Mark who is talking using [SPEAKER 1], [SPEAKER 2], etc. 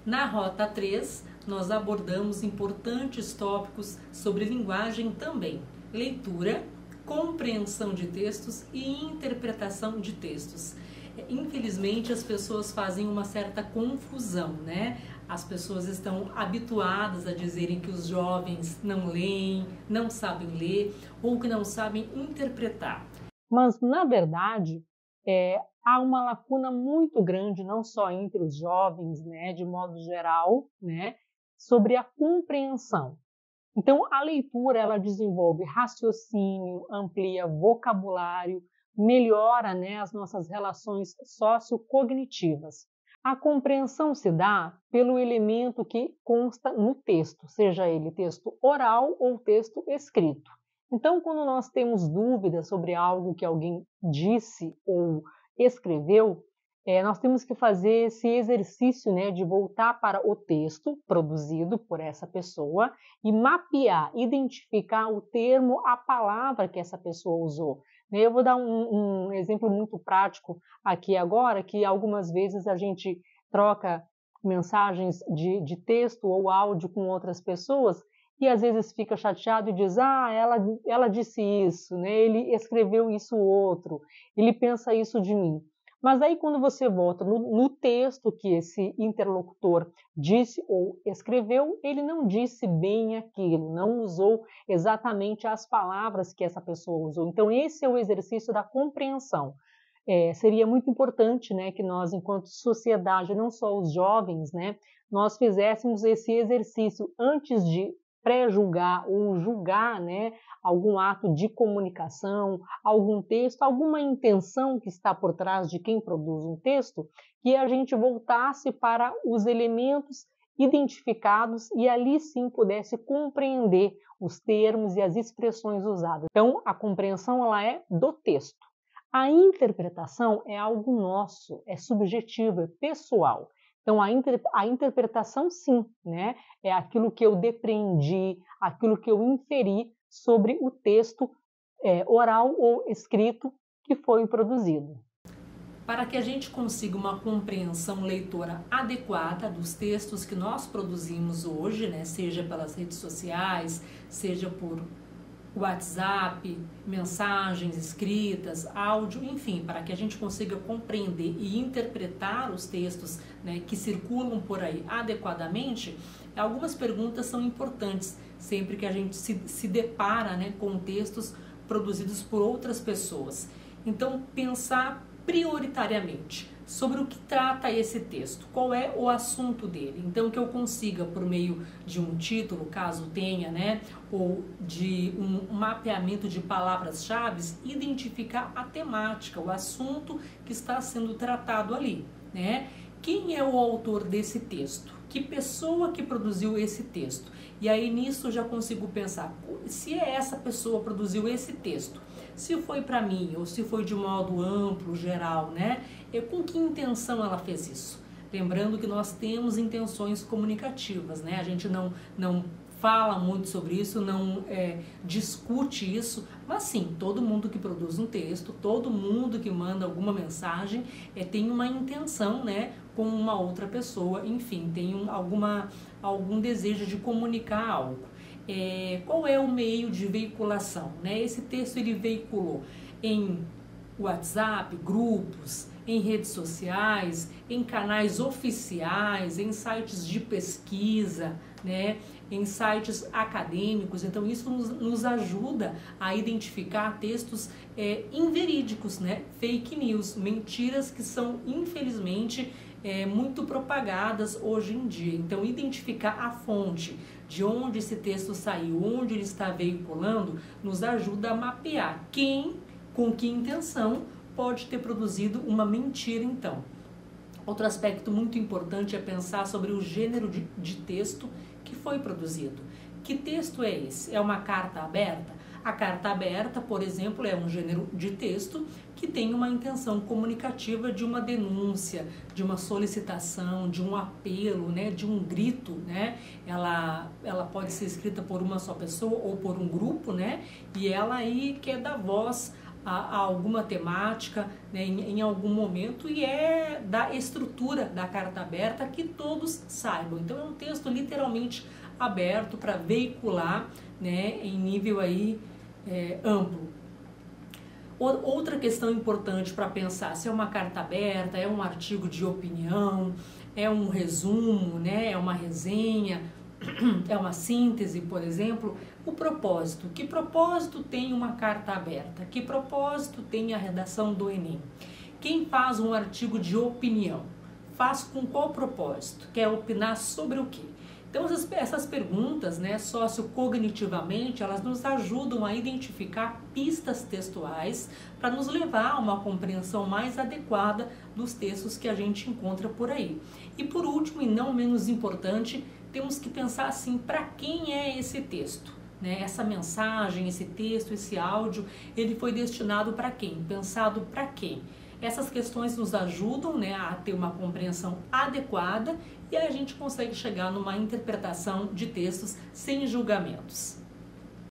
[SPEAKER 1] Na Rota 3, nós abordamos importantes tópicos sobre linguagem também, leitura, compreensão de textos e interpretação de textos. Infelizmente, as pessoas fazem uma certa confusão, né? As pessoas estão habituadas a dizerem que os jovens não leem, não sabem ler ou que não sabem interpretar.
[SPEAKER 2] Mas, na verdade, há uma lacuna muito grande, não só entre os jovens, né, de modo geral, né, sobre a compreensão. Então, a leitura ela desenvolve raciocínio, amplia vocabulário, melhora, né, as nossas relações sociocognitivas. A compreensão se dá pelo elemento que consta no texto, seja ele texto oral ou texto escrito. Então, quando nós temos dúvidas sobre algo que alguém disse ou escreveu, nós temos que fazer esse exercício, né, de voltar para o texto produzido por essa pessoa e mapear, identificar o termo, a palavra que essa pessoa usou. Eu vou dar um exemplo muito prático aqui agora, que algumas vezes a gente troca mensagens de texto ou áudio com outras pessoas e às vezes fica chateado e diz, ela disse isso, né? Ele escreveu isso outro, ele pensa isso de mim. Mas aí quando você volta no texto que esse interlocutor disse ou escreveu, ele não disse bem aquilo, não usou exatamente as palavras que essa pessoa usou. Então esse é o exercício da compreensão. Seria muito importante, né, que nós, enquanto sociedade, não só os jovens, né, nós fizéssemos esse exercício antes de pré-julgar ou julgar, né, algum ato de comunicação, algum texto, alguma intenção que está por trás de quem produz um texto, que a gente voltasse para os elementos identificados e ali sim pudesse compreender os termos e as expressões usadas. Então, a compreensão ela é do texto. A interpretação é algo nosso, é subjetivo, é pessoal. Então, a interpretação, sim, né? É aquilo que eu depreendi, aquilo que eu inferi sobre o texto oral ou escrito que foi produzido.
[SPEAKER 1] Para que a gente consiga uma compreensão leitora adequada dos textos que nós produzimos hoje, né? Seja pelas redes sociais, seja por WhatsApp, mensagens escritas, áudio, enfim, para que a gente consiga compreender e interpretar os textos, né, que circulam por aí adequadamente, algumas perguntas são importantes sempre que a gente se depara, né, com textos produzidos por outras pessoas. Então, pensar prioritariamente sobre o que trata esse texto, qual é o assunto dele. Então, que eu consiga, por meio de um título, caso tenha, né, ou de um mapeamento de palavras-chave, identificar a temática, o assunto que está sendo tratado ali, né? Quem é o autor desse texto? Que pessoa que produziu esse texto? E aí nisso eu já consigo pensar, se essa pessoa produziu esse texto, se foi para mim ou se foi de modo amplo, geral, né? Com que intenção ela fez isso? Lembrando que nós temos intenções comunicativas, né? A gente não fala muito sobre isso, não discute isso, mas sim, todo mundo que produz um texto, todo mundo que manda alguma mensagem tem uma intenção, né, com uma outra pessoa, enfim, tem algum desejo de comunicar algo. Qual é o meio de veiculação, né? Esse texto ele veiculou em WhatsApp, grupos, em redes sociais, em canais oficiais, em sites de pesquisa, né? Em sites acadêmicos. Então isso nos ajuda a identificar textos inverídicos, né? Fake news, mentiras que são infelizmente muito propagadas hoje em dia. Então identificar a fonte, de onde esse texto saiu, onde ele está veiculando, nos ajuda a mapear quem, com que intenção pode ter produzido uma mentira então. Outro aspecto muito importante é pensar sobre o gênero de texto que foi produzido. Que texto é esse? É uma carta aberta? A carta aberta, por exemplo, é um gênero de texto que tem uma intenção comunicativa de uma denúncia, de uma solicitação, de um apelo, né, de um grito, né? Ela pode ser escrita por uma só pessoa ou por um grupo, né? E ela aí quer dar voz a alguma temática, né, em algum momento, e é da estrutura da carta aberta que todos saibam. Então é um texto literalmente aberto para veicular, né, em nível aí amplo. Outra questão importante para pensar: se é uma carta aberta, é um artigo de opinião, é um resumo, né, é uma resenha, é uma síntese, por exemplo, o propósito. Que propósito tem uma carta aberta? Que propósito tem a redação do Enem? Quem faz um artigo de opinião faz com qual propósito? Quer opinar sobre o quê? Então essas perguntas, né, sociocognitivamente, elas nos ajudam a identificar pistas textuais para nos levar a uma compreensão mais adequada dos textos que a gente encontra por aí. E por último, e não menos importante, temos que pensar assim: para quem é esse texto? Né? Essa mensagem, esse texto, esse áudio, ele foi destinado para quem? Pensado para quem? Essas questões nos ajudam, né, a ter uma compreensão adequada, e aí a gente consegue chegar numa interpretação de textos sem julgamentos.